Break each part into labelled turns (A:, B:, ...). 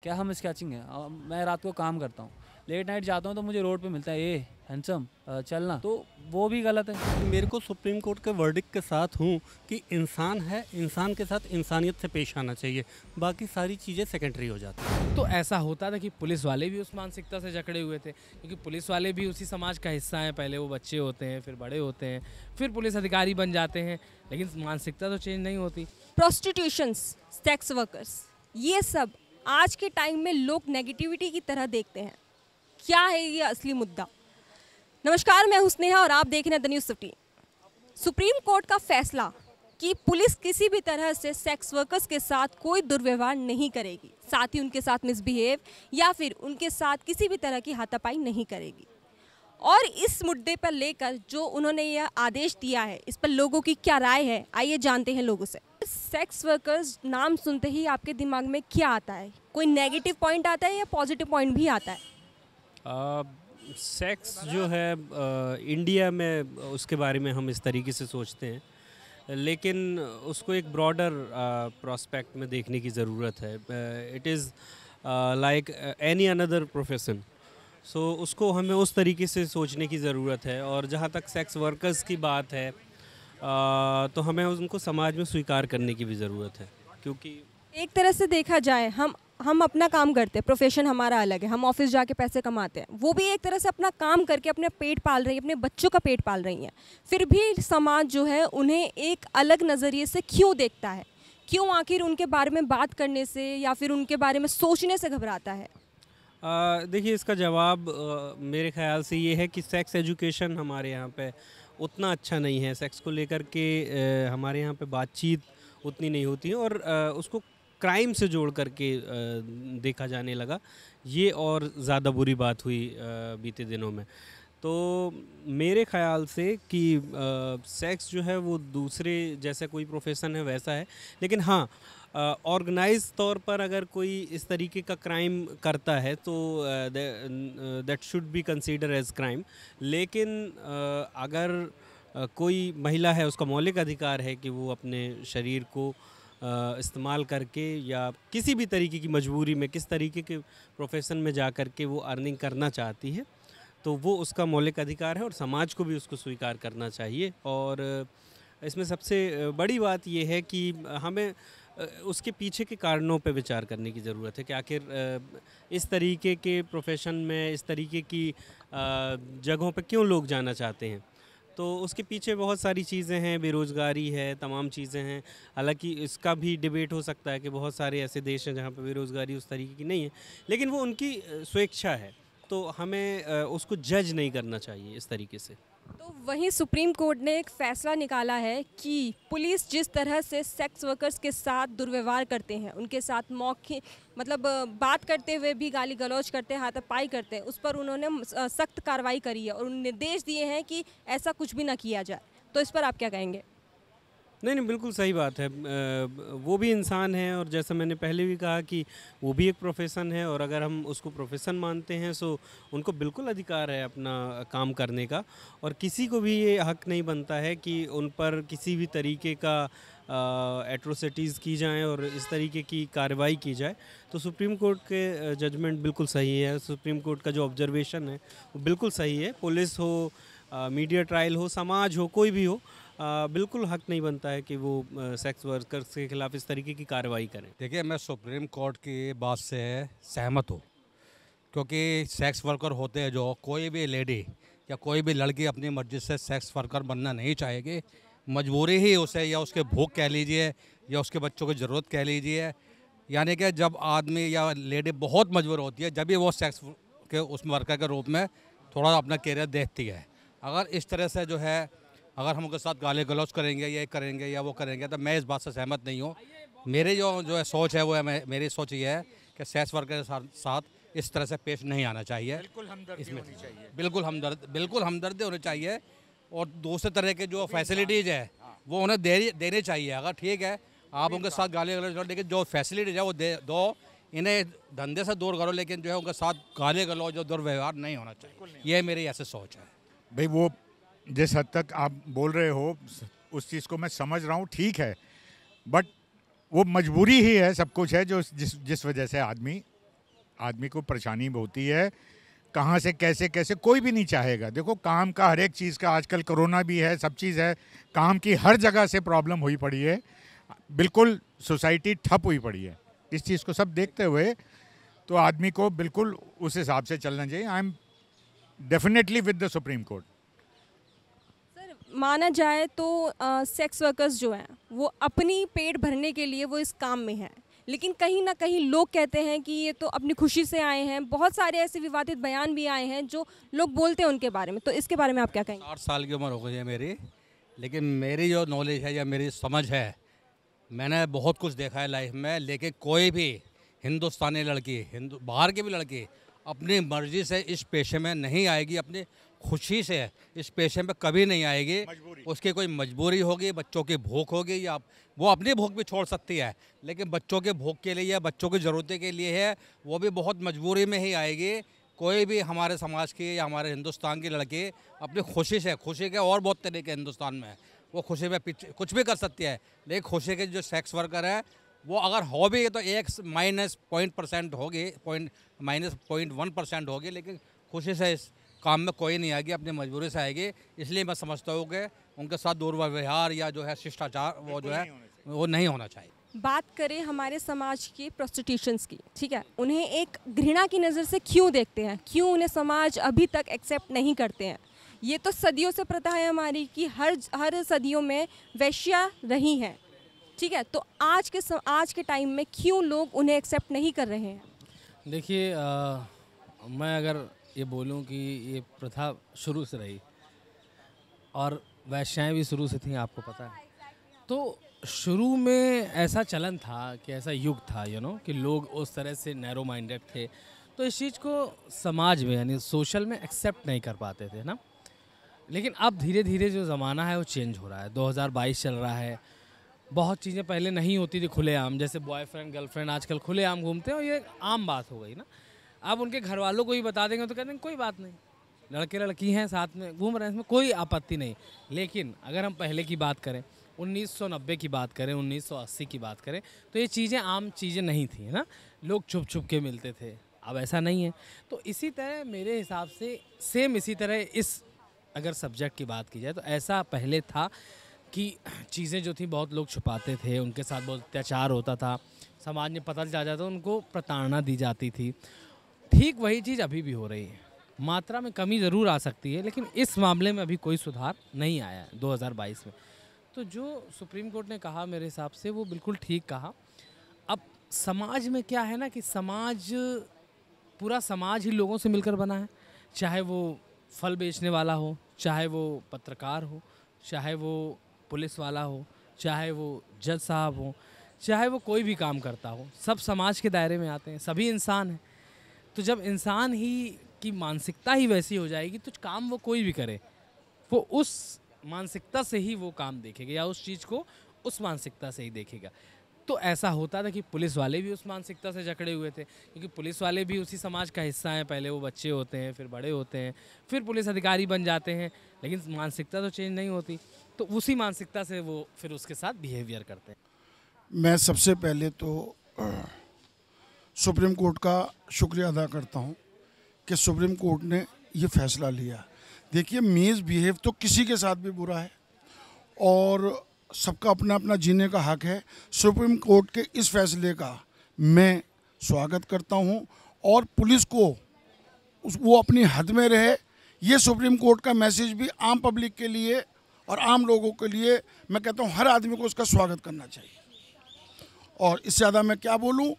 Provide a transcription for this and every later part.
A: क्या हम स्केचिंग है? मैं रात को काम करता हूँ, लेट नाइट जाता हूँ तो मुझे रोड पे मिलता है, ए हैंडसम चलना, तो वो भी गलत है।
B: मेरे को सुप्रीम कोर्ट के वर्डिक्ट के साथ हूँ कि इंसान है, इंसान के साथ इंसानियत से पेश आना चाहिए, बाकी सारी चीज़ें सेकेंडरी हो जाती हैं।
C: तो ऐसा होता था कि पुलिस वाले भी उस मानसिकता से जकड़े हुए थे, क्योंकि पुलिस वाले भी उसी समाज का हिस्सा हैं। पहले वो बच्चे होते हैं, फिर बड़े होते हैं, फिर पुलिस अधिकारी बन जाते हैं, लेकिन मानसिकता तो चेंज नहीं होती।
D: प्रोस्टिट्यूशंस, सेक्स वर्कर्स, ये सब आज के टाइम में लोग नेगेटिविटी की तरह देखते हैं। क्या है ये असली मुद्दा? नमस्कार, मैं हूं स्नेहा और आप देख रहे हैं द न्यूज़ 15। सुप्रीम कोर्ट का फैसला कि पुलिस किसी भी तरह से सेक्स वर्कर्स के साथ कोई दुर्व्यवहार नहीं करेगी, साथ ही उनके साथ मिसबिहेव या फिर उनके साथ किसी भी तरह की हाथापाई नहीं करेगी। और इस मुद्दे पर लेकर जो उन्होंने यह आदेश दिया है, इस पर लोगों की क्या राय है, आइए जानते हैं लोगों से। सेक्स वर्कर्स नाम सुनते ही आपके दिमाग में क्या आता है? कोई नेगेटिव पॉइंट आता है या पॉजिटिव पॉइंट भी आता है?
B: सेक्स जो है इंडिया में उसके बारे में हम इस तरीके से सोचते हैं, लेकिन उसको एक ब्रॉडर प्रोस्पेक्ट में देखने की ज़रूरत है। It is like any another profession, so उसको हमें उस तरीके से सोचने की ज़रूरत है। और जहाँ तक सेक्स वर्कर्स की बात है, तो हमें उनको समाज में स्वीकार करने की भी ज़रूरत है, क्योंकि
D: एक तरह से देखा जाए, हम अपना काम करते हैं, प्रोफेशन हमारा अलग है, हम ऑफिस जाके पैसे कमाते हैं, वो भी एक तरह से अपना काम करके अपने पेट पाल रही है, अपने बच्चों का पेट पाल रही हैं। फिर भी समाज जो है उन्हें एक अलग नज़रिए से क्यों देखता है? क्यों आखिर उनके बारे में बात करने से या फिर उनके बारे में सोचने से घबराता है?
B: देखिए, इसका जवाब मेरे ख़्याल से ये है कि सेक्स एजुकेशन हमारे यहाँ पे उतना अच्छा नहीं है। सेक्स को लेकर के हमारे यहाँ पे बातचीत उतनी नहीं होती है, और उसको क्राइम से जोड़ करके देखा जाने लगा। ये और ज़्यादा बुरी बात हुई बीते दिनों में। तो मेरे ख़्याल से कि सेक्स जो है वो दूसरे जैसा कोई प्रोफेशन है वैसा है, लेकिन हाँ, ऑर्गेनाइज तौर पर अगर कोई इस तरीके का क्राइम करता है तो that should be consider as crime. लेकिन अगर कोई महिला है, उसका मौलिक अधिकार है कि वो अपने शरीर को इस्तेमाल करके या किसी भी तरीके की मजबूरी में, किस तरीके के प्रोफेशन में जा कर के वो अर्निंग करना चाहती है, तो वो उसका मौलिक अधिकार है और समाज को भी उसको स्वीकार करना चाहिए। और इसमें सबसे बड़ी बात ये है कि हमें उसके पीछे के कारणों पे विचार करने की ज़रूरत है कि आखिर इस तरीके के प्रोफेशन में, इस तरीके की जगहों पे क्यों लोग जाना चाहते हैं। तो उसके पीछे बहुत सारी चीज़ें हैं, बेरोज़गारी है, तमाम चीज़ें हैं। हालांकि इसका भी डिबेट हो सकता है कि बहुत सारे ऐसे देश हैं जहाँ पे बेरोज़गारी उस तरीके की नहीं है, लेकिन वो उनकी स्वेच्छा है, तो हमें उसको जज नहीं करना चाहिए इस तरीके से।
D: तो वहीं सुप्रीम कोर्ट ने एक फैसला निकाला है कि पुलिस जिस तरह से सेक्स वर्कर्स के साथ दुर्व्यवहार करते हैं, उनके साथ मौखिक मतलब बात करते हुए भी गाली गलौज करते हैं, हाथापाई करते हैं, उस पर उन्होंने सख्त कार्रवाई करी है और निर्देश दिए हैं कि ऐसा कुछ भी ना किया जाए। तो इस पर आप क्या कहेंगे?
B: नहीं, बिल्कुल सही बात है। वो भी इंसान है, और जैसा मैंने पहले भी कहा कि वो भी एक प्रोफेशन है, और अगर हम उसको प्रोफेशन मानते हैं सो उनको बिल्कुल अधिकार है अपना काम करने का, और किसी को भी ये हक नहीं बनता है कि उन पर किसी भी तरीके का एट्रोसिटीज़ की जाएं और इस तरीके की कार्रवाई की जाए। तो सुप्रीम कोर्ट के जजमेंट बिल्कुल सही है, सुप्रीम कोर्ट का जो ऑब्जर्वेशन है वो बिल्कुल सही है। पुलिस हो, मीडिया ट्रायल हो, समाज हो, कोई भी हो, बिल्कुल हक नहीं बनता है कि वो सेक्स वर्कर्स के खिलाफ इस तरीके की कार्रवाई करें।
E: देखिए, मैं सुप्रीम कोर्ट की बात से सहमत हूँ, क्योंकि सेक्स वर्कर होते हैं जो, कोई भी लेडी या कोई भी लड़की अपनी मर्जी से सेक्स वर्कर बनना नहीं चाहेगी। मजबूरी ही उसे, या उसके भूख कह लीजिए या उसके बच्चों की ज़रूरत कह लीजिए, यानी कि जब आदमी या लेडी बहुत मजबूर होती है, जब भी वो सेक्स के उस वर्कर के रूप में थोड़ा अपना कैरियर देखती है। अगर इस तरह से जो है, अगर हम उनके साथ गाली गलौज करेंगे, ये करेंगे या वो करेंगे, तो मैं इस बात से सहमत नहीं हूँ। मेरी जो है सोच है वो है, मेरी सोच ये है कि सेक्स वर्कर के साथ इस तरह से पेश नहीं आना चाहिए।
F: बिल्कुल हमदर्दी होनी चाहिए।
E: बिल्कुल हमदर्दी होनी चाहिए, और दूसरे तरह के जो फैसिलिटीज़ है वो उन्हें देनी चाहिए। अगर ठीक है आप उनके साथ गाली गलौज करो, लेकिन जो फैसिलिटीज़ है वो दो। इन्हें धंधे से दूर करो, लेकिन जो है उनके साथ गाली गलौज और दुर्व्यवहार नहीं होना चाहिए। ये मेरी ऐसे सोच है।
F: भाई, वो जिस हद तक आप बोल रहे हो उस चीज़ को मैं समझ रहा हूँ, ठीक है, बट वो मजबूरी ही है, सब कुछ है जो जिस वजह से आदमी आदमी को परेशानी होती है, कहाँ से कैसे कैसे कोई भी नहीं चाहेगा। देखो काम का हर एक चीज़ का, आजकल कोरोना भी है, सब चीज़ है, काम की हर जगह से प्रॉब्लम हुई पड़ी है, बिल्कुल सोसाइटी ठप हुई पड़ी है। इस चीज़ को सब देखते हुए तो आदमी को बिल्कुल उस हिसाब से चलना चाहिए। I am definitely with the supreme court.
D: Sir माना जाए तो सेक्स वर्कर्स जो हैं वो अपनी पेट भरने के लिए वो इस काम में हैं, लेकिन कहीं ना कहीं लोग कहते हैं कि ये तो अपनी खुशी से आए हैं। बहुत सारे ऐसे विवादित बयान भी आए हैं जो लोग बोलते हैं उनके बारे में, तो इसके बारे में आप क्या कहेंगे?
E: 60 साल की उम्र हो गई है मेरी, लेकिन मेरी जो नॉलेज है या मेरी समझ है, मैंने बहुत कुछ देखा है लाइफ में, लेकिन कोई भी हिंदुस्तानी लड़की, बाहर की भी लड़की अपनी मर्जी से इस पेशे में नहीं आएगी, अपनी खुशी से इस पेशे में कभी नहीं आएगी। उसकी कोई मजबूरी होगी, बच्चों की भूख होगी, या वो अपनी भूख भी छोड़ सकती है, लेकिन बच्चों के भूख के लिए या बच्चों की ज़रूरतें के लिए है, वो भी बहुत मजबूरी में ही आएगी। कोई भी हमारे समाज की या हमारे हिंदुस्तान की लड़की अपनी खुशी से, खुशी के और बहुत तरीके हिंदुस्तान में है, वो खुशी में कुछ भी कर सकती है, लेकिन खुशी के जो सेक्स वर्कर है वो अगर हो भी तो एक -0.% होगी, -0.1% होगी, लेकिन खुशी से इस काम में कोई नहीं आएगी, अपनी मजबूरी से आएगी। इसलिए मैं समझता हूँ कि उनके साथ दुर्व्यवहार या जो है शिष्टाचार वो जो है वो नहीं होना चाहिए।
D: बात करें हमारे समाज के प्रोस्टिट्यूशंस की, ठीक है, उन्हें एक घृणा की नज़र से क्यों देखते हैं, क्यों उन्हें समाज अभी तक एक्सेप्ट नहीं करते हैं? ये तो सदियों से प्रथा है हमारी कि हर सदियों में वैश्या रही हैं, ठीक है, तो आज के टाइम में क्यों लोग उन्हें एक्सेप्ट नहीं कर रहे हैं?
C: देखिए मैं अगर ये बोलूं कि ये प्रथा शुरू से रही और वैश्याएँ भी शुरू से थी, आपको पता है, तो शुरू में ऐसा चलन था कि ऐसा युग था कि लोग उस तरह से नैरो माइंडेड थे, तो इस चीज़ को समाज में यानी सोशल में एक्सेप्ट नहीं कर पाते थे ना। लेकिन अब धीरे धीरे जो ज़माना है वो चेंज हो रहा है, 2022 चल रहा है, बहुत चीज़ें पहले नहीं होती थी खुलेआम, जैसे बॉयफ्रेंड गर्लफ्रेंड आजकल खुलेआम घूमते हैं और ये आम बात हो गई ना। अब उनके घर वालों को ही बता देंगे तो कहते हैं कोई बात नहीं, लड़के लड़की हैं साथ में घूम रहे हैं, इसमें कोई आपत्ति नहीं। लेकिन अगर हम पहले की बात करें, 1990 की बात करें, 1980 की बात करें, तो ये चीज़ें आम चीज़ें नहीं थी ना, लोग छुप छुप के मिलते थे। अब ऐसा नहीं है। तो इसी तरह मेरे हिसाब से सेम इसी तरह इस अगर सब्जेक्ट की बात की जाए तो ऐसा पहले था कि चीज़ें जो थी बहुत लोग छुपाते थे, उनके साथ बहुत अत्याचार होता था, समाज में पता चल जाता था, उनको प्रताड़ना दी जाती थी। ठीक वही चीज़ अभी भी हो रही है, मात्रा में कमी ज़रूर आ सकती है, लेकिन इस मामले में अभी कोई सुधार नहीं आया है 2022 में। तो जो सुप्रीम कोर्ट ने कहा मेरे हिसाब से वो बिल्कुल ठीक कहा। अब समाज में क्या है ना कि पूरा समाज ही लोगों से मिलकर बना है, चाहे वो फल बेचने वाला हो, चाहे वो पत्रकार हो, चाहे वो पुलिस वाला हो, चाहे वो जज साहब हो, चाहे वो कोई भी काम करता हो, सब समाज के दायरे में आते हैं, सभी इंसान हैं। तो जब इंसान ही की मानसिकता ही वैसी हो जाएगी तो काम वो कोई भी करे वो उस मानसिकता से ही वो काम देखेगा या उस चीज़ को उस मानसिकता से ही देखेगा। तो ऐसा होता था कि पुलिस वाले भी उस मानसिकता से जकड़े हुए थे, क्योंकि पुलिस वाले भी उसी समाज का हिस्सा हैं। पहले वो बच्चे होते हैं, फिर बड़े होते हैं, फिर पुलिस अधिकारी बन जाते हैं, लेकिन मानसिकता तो चेंज नहीं होती, तो उसी मानसिकता से वो फिर उसके साथ बिहेवियर करते हैं।
G: मैं सबसे पहले तो सुप्रीम कोर्ट का शुक्रिया अदा करता हूं कि सुप्रीम कोर्ट ने ये फैसला लिया। देखिए, मिसबिहेव तो किसी के साथ भी बुरा है और सबका अपना अपना जीने का हक है। सुप्रीम कोर्ट के इस फैसले का मैं स्वागत करता हूं और पुलिस को वो अपनी हद में रहे, ये सुप्रीम कोर्ट का मैसेज भी आम पब्लिक के लिए और आम लोगों के लिए मैं कहता हूं हर आदमी को उसका स्वागत करना चाहिए। और इससे ज़्यादा मैं क्या बोलूं,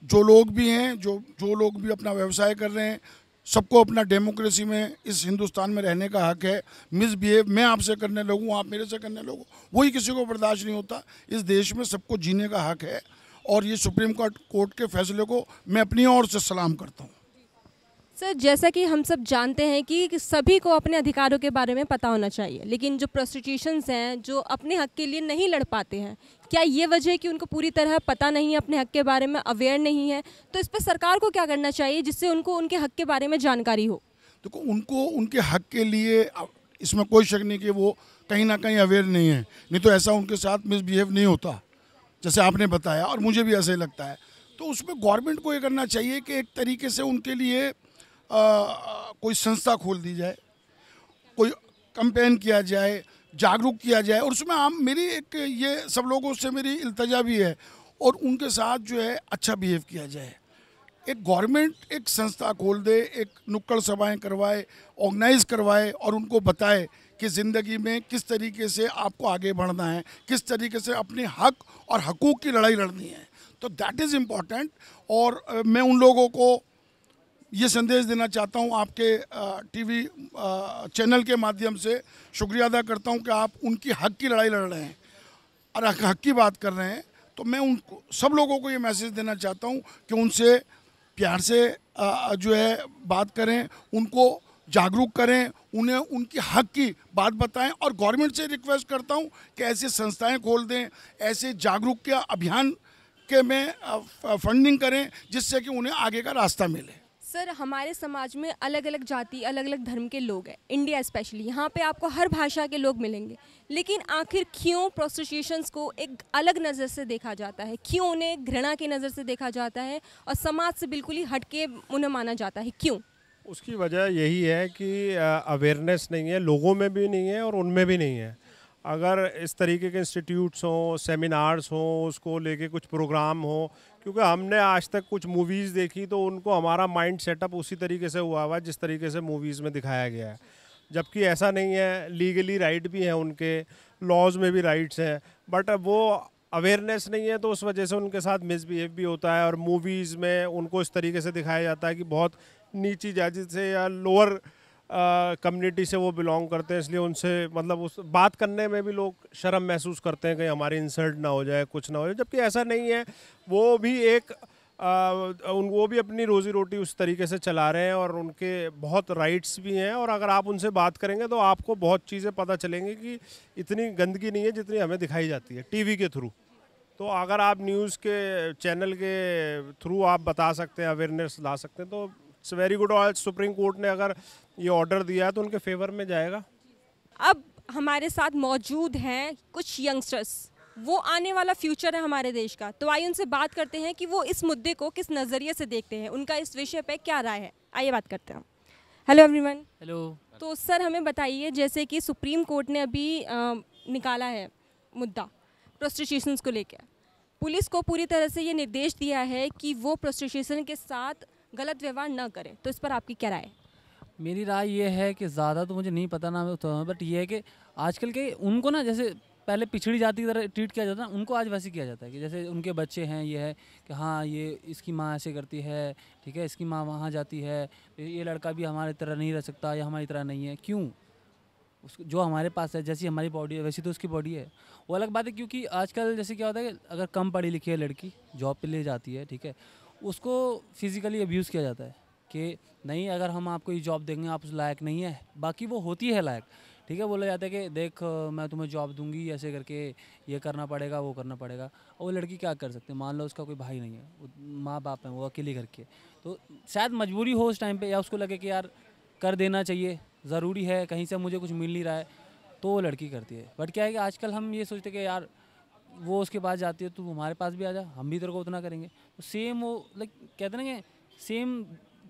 G: जो लोग भी हैं, जो लोग भी अपना व्यवसाय कर रहे हैं, सबको अपना डेमोक्रेसी में इस हिंदुस्तान में रहने का हक है। मिसबिहेव मैं आपसे करने लगूँ, आप मेरे से करने लगो, वही किसी को बर्दाश्त नहीं होता। इस देश में सबको जीने का हक है और ये सुप्रीम कोर्ट के फैसले को मैं अपनी ओर से सलाम करता हूँ।
D: सर, जैसा कि हम सब जानते हैं कि सभी को अपने अधिकारों के बारे में पता होना चाहिए, लेकिन जो प्रोस्टिट्यूशंस हैं जो अपने हक के लिए नहीं लड़ पाते हैं, क्या ये वजह है कि उनको पूरी तरह पता नहीं है, अपने हक के बारे में अवेयर नहीं है? तो इस पर सरकार को क्या करना चाहिए जिससे उनको उनके हक के बारे में जानकारी हो?
G: देखो, उनको उनके हक के लिए इसमें कोई शक नहीं कि वो कहीं ना कहीं अवेयर नहीं है, नहीं तो ऐसा उनके साथ मिसबिहेव नहीं होता जैसे आपने बताया, और मुझे भी ऐसा ही लगता है। तो उसमें गवर्नमेंट को ये करना चाहिए कि एक तरीके से उनके लिए कोई संस्था खोल दी जाए, कोई कैंपेन किया जाए, जागरूक किया जाए, और उसमें मेरी एक ये सब लोगों से मेरी इल्तजा भी है, और उनके साथ जो है अच्छा बिहेव किया जाए। एक गवर्नमेंट एक संस्था खोल दे, एक नुक्कड़ सभाएं करवाए, ऑर्गेनाइज करवाए, और उनको बताए कि ज़िंदगी में किस तरीके से आपको आगे बढ़ना है, किस तरीके से अपने हक और हकूक़ की लड़ाई लड़नी है। तो दैट इज़ इम्पॉर्टेंट। और मैं उन लोगों को ये संदेश देना चाहता हूँ, आपके टीवी चैनल के माध्यम से शुक्रिया अदा करता हूँ कि आप उनकी हक की लड़ाई लड़ रहे हैं और हक की बात कर रहे हैं। तो मैं उनको सब लोगों को ये मैसेज देना चाहता हूँ कि उनसे प्यार से जो है बात करें, उनको जागरूक करें, उन्हें उनकी हक की बात बताएं, और गवर्नमेंट से रिक्वेस्ट करता हूँ कि ऐसे संस्थाएं खोल दें, ऐसे जागरूकता अभियान के में फंडिंग करें, जिससे कि उन्हें आगे का रास्ता मिले।
D: सर, हमारे समाज में अलग अलग जाति, अलग अलग धर्म के लोग हैं, इंडिया स्पेशली, यहाँ पे आपको हर भाषा के लोग मिलेंगे, लेकिन आखिर क्यों प्रोस्टिट्यूशंस को एक अलग नज़र से देखा जाता है? क्यों उन्हें घृणा की नज़र से देखा जाता है और समाज से बिल्कुल ही हटके उन्हें माना जाता है? क्यों?
H: उसकी वजह यही है कि अवेयरनेस नहीं है, लोगों में भी नहीं है और उनमें भी नहीं है। अगर इस तरीके के इंस्टीट्यूट्स हों, सेमिनार्स हों, उसको लेके कुछ प्रोग्राम हो, क्योंकि हमने आज तक कुछ मूवीज़ देखी तो उनको हमारा माइंड सेटअप उसी तरीके से हुआ हुआ है जिस तरीके से मूवीज़ में दिखाया गया है, जबकि ऐसा नहीं है। लीगली राइट भी हैं उनके, लॉज में भी राइट्स हैं, बट वो अवेयरनेस नहीं है, तो उस वजह से उनके साथ मिसबिहेव भी होता है। और मूवीज़ में उनको इस तरीके से दिखाया जाता है कि बहुत नीची जाति से या लोअर कम्युनिटी से वो बिलोंग करते हैं, इसलिए उनसे मतलब उस बात करने में भी लोग शर्म महसूस करते हैं कि हमारी इंसल्ट ना हो जाए, कुछ ना हो जाए, जबकि ऐसा नहीं है। वो भी एक वो भी अपनी रोज़ी रोटी उस तरीके से चला रहे हैं और उनके बहुत राइट्स भी हैं। और अगर आप उनसे बात करेंगे तो आपको बहुत चीज़ें पता चलेंगी कि इतनी गंदगी नहीं है जितनी हमें दिखाई जाती है टीवी के थ्रू। तो अगर आप न्यूज़ के चैनल के थ्रू आप बता सकते हैं, अवेयरनेस ला सकते हैं, तो इट्स वेरी गुड। और सुप्रीम कोर्ट ने अगर ये ऑर्डर दिया है तो उनके फेवर में जाएगा।
D: अब हमारे साथ मौजूद हैं कुछ यंगस्टर्स, वो आने वाला फ्यूचर है हमारे देश का, तो आइए उनसे बात करते हैं कि वो इस मुद्दे को किस नज़रिए से देखते हैं, उनका इस विषय पे क्या राय है। आइए बात करते हैं। Hello everyone.
A: हेलो।
D: तो सर, हमें बताइए, जैसे कि सुप्रीम कोर्ट ने अभी निकाला है मुद्दा प्रोस्टिट्यूशंस को लेकर, पुलिस को पूरी तरह से ये निर्देश दिया है कि वो प्रोस्टिट्यूशन के साथ गलत व्यवहार न करें, तो इस पर आपकी क्या राय है?
A: मेरी राय ये है कि ज़्यादा तो मुझे नहीं पता ना, बट ये है कि आजकल के उनको ना, जैसे पहले पिछड़ी जाति की तरह ट्रीट किया जाता है, उनको आज वैसे किया जाता है कि जैसे उनके बच्चे हैं, ये है कि हाँ ये इसकी माँ ऐसे करती है, ठीक है, इसकी माँ वहाँ जाती है, ये लड़का भी हमारी तरह नहीं रह सकता या हमारी तरह नहीं है। क्यों? उसको जो हमारे पास है, जैसी हमारी बॉडी है वैसी तो उसकी बॉडी है, वो अलग बात है। क्योंकि आजकल जैसे क्या होता है कि अगर कम पढ़ी लिखी है लड़की, जॉब पे ले जाती है, ठीक है, उसको फिज़िकली अब्यूज़ किया जाता है कि नहीं, अगर हम आपको ये जॉब देंगे आप उस लायक नहीं है, बाकी वो होती है लायक, ठीक है। बोला जाता है कि देख मैं तुम्हें जॉब दूंगी, ऐसे करके ये करना पड़ेगा, वो करना पड़ेगा। और वो लड़की क्या कर सकते हैं? मान लो उसका कोई भाई नहीं है, माँ बाप हैं, वो अकेले घर के, तो शायद मजबूरी हो उस टाइम पे, या उसको लगे कि यार कर देना चाहिए, ज़रूरी है, कहीं से मुझे कुछ मिल नहीं रहा है, तो वो लड़की करती है। बट क्या है कि आजकल हम ये सोचते कि यार वो उसके पास जाती है तो हमारे पास भी आ जा, हम भी तेरे को उतना करेंगे। तो सेम वो लाइक कहते हैं ना कि सेम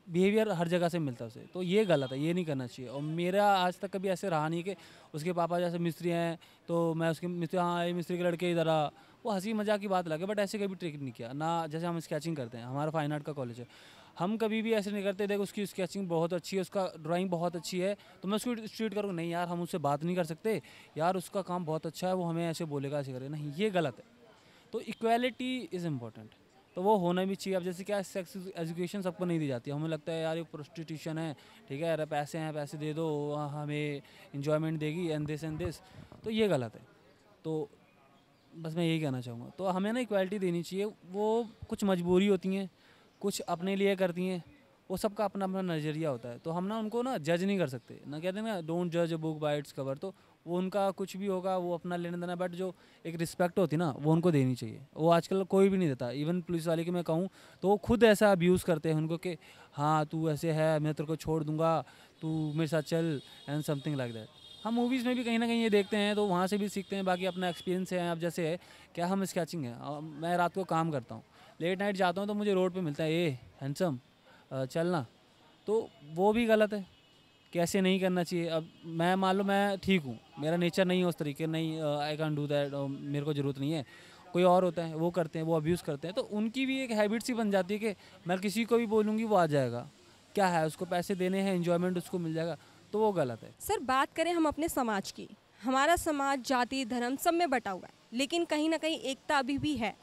A: बिहेवियर हर जगह से मिलता है उसे, तो ये गलत है, ये नहीं करना चाहिए। और मेरा आज तक कभी ऐसे रहा नहीं कि उसके पापा जैसे मिस्त्री हैं तो मैं उसके मिस्त्री, हाँ ये मिस्त्री के लड़के इधर आ, वो हंसी मजाक की बात लगे, बट ऐसे कभी ट्रिक नहीं किया ना। जैसे हम स्केचिंग करते हैं, हमारा फाइन आर्ट का कॉलेज है, हम कभी भी ऐसे नहीं करते, देख उसकी स्केचिंग बहुत अच्छी है, उसका ड्राइंग बहुत अच्छी है, तो मैं उसको ट्रीट करूँगा नहीं यार हम उससे बात नहीं कर सकते, यार उसका काम बहुत अच्छा है, वो हमें ऐसे बोलेगा, ऐसे करेगा, नहीं, ये गलत है। तो इक्वालिटी इज़ इम्पॉर्टेंट, तो वो होना भी चाहिए। अब जैसे क्या सेक्स एजुकेशन सबको नहीं दी जाती, हमें लगता है यार ये प्रोस्टिट्यूशन है, ठीक है यार पैसे हैं, पैसे दे दो, हमें इन्जॉयमेंट देगी एंड दिस, तो ये गलत है। तो बस मैं यही कहना चाहूँगा, तो हमें ना इक्वालिटी देनी चाहिए। वो कुछ मजबूरी होती हैं, कुछ अपने लिए करती हैं, वो सबका अपना अपना नज़रिया होता है, तो हम ना उनको ना जज नहीं कर सकते ना, कहते हैं ना डोंट जज a book by its cover, तो वो उनका कुछ भी होगा, वो अपना लेना देना, बट जो एक रिस्पेक्ट होती है ना वो उनको देनी चाहिए। वो आजकल कोई भी नहीं देता, इवन पुलिस वाले की मैं कहूँ तो वो खुद ऐसा अब्यूज़ करते हैं उनको कि हाँ तू ऐसे है, मैं तेरे को छोड़ दूँगा, तू मेरे साथ चल एंड समथिंग लाइक दैट। हम मूवीज़ में भी कहीं ना कहीं ये देखते हैं, तो वहाँ से भी सीखते हैं, बाकी अपना एक्सपीरियंस है। अब जैसे है क्या, हम स्केचिंग है, मैं रात को काम करता हूँ, लेट नाइट जाता हूँ तो मुझे रोड पे मिलता है, ए हैंडसम चलना, तो वो भी गलत है। कैसे नहीं करना चाहिए। अब मैं मान लो मैं ठीक हूँ, मेरा नेचर नहीं है उस तरीके, नहीं आई कैन डू दैट, मेरे को ज़रूरत नहीं है, कोई और होता है वो करते हैं, वो अब्यूज़ करते हैं, तो उनकी भी एक हैबिट सी बन जाती है कि मैं किसी को भी बोलूँगी वो आ जाएगा, क्या है उसको पैसे देने हैं, एंजॉयमेंट उसको मिल जाएगा, तो वो गलत है।
D: सर बात करें हम अपने समाज की, हमारा समाज जाति धर्म सब में बटा हुआ है, लेकिन कहीं ना कहीं एकता अभी भी है।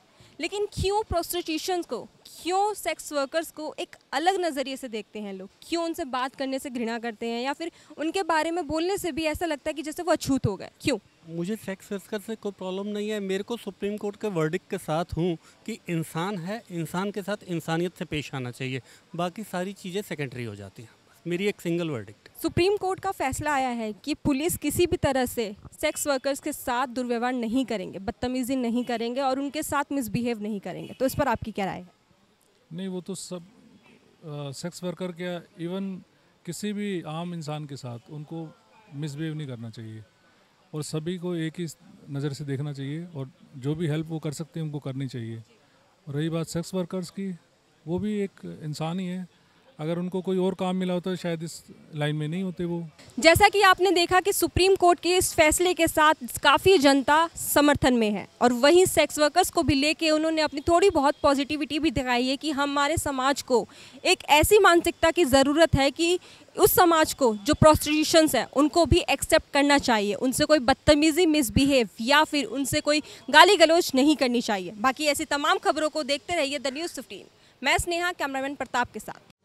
D: लेकिन क्यों प्रोस्टिट्यूशंस को, क्यों सेक्स वर्कर्स को एक अलग नज़रिए से देखते हैं लोग? क्यों उनसे बात करने से घृणा करते हैं, या फिर उनके बारे में बोलने से भी ऐसा लगता है कि जैसे वो अछूत हो गए? क्यों?
B: मुझे सेक्स वर्कर से कोई प्रॉब्लम नहीं है। मेरे को सुप्रीम कोर्ट के वर्डिक्ट के साथ हूँ कि इंसान है, इंसान के साथ इंसानियत से पेश आना चाहिए, बाकी सारी चीज़ें सेकेंडरी हो जाती हैं। मेरी एक सिंगल वर्डिक्ट।
D: सुप्रीम कोर्ट का फैसला आया है कि पुलिस किसी भी तरह से सेक्स वर्कर्स के साथ दुर्व्यवहार नहीं करेंगे, बदतमीजी नहीं करेंगे और उनके साथ मिसबिहेव नहीं करेंगे, तो इस पर आपकी क्या राय है?
I: नहीं, वो तो सब सेक्स वर्कर क्या, इवन किसी भी आम इंसान के साथ उनको मिसबिहेव नहीं करना चाहिए और सभी को एक ही नज़र से देखना चाहिए और जो भी हेल्प वो कर सकते हैं उनको करनी चाहिए। और रही बात सेक्स वर्कर्स की, वो भी एक इंसान ही है, अगर उनको कोई और काम मिला होता है शायद इस लाइन में नहीं होते वो।
D: जैसा कि आपने देखा कि सुप्रीम कोर्ट के इस फैसले के साथ काफ़ी जनता समर्थन में है और वहीं सेक्स वर्कर्स को भी लेके उन्होंने अपनी थोड़ी बहुत पॉजिटिविटी भी दिखाई है कि हमारे समाज को एक ऐसी मानसिकता की ज़रूरत है कि उस समाज को जो प्रोस्टिट्यूशंस हैं उनको भी एक्सेप्ट करना चाहिए, उनसे कोई बदतमीज़ी मिसबिहेव या फिर उनसे कोई गाली गलौज नहीं करनी चाहिए। बाकी ऐसी तमाम खबरों को देखते रहिए द न्यूज़ 15। मैं स्नेहा, कैमरामैन प्रताप के साथ।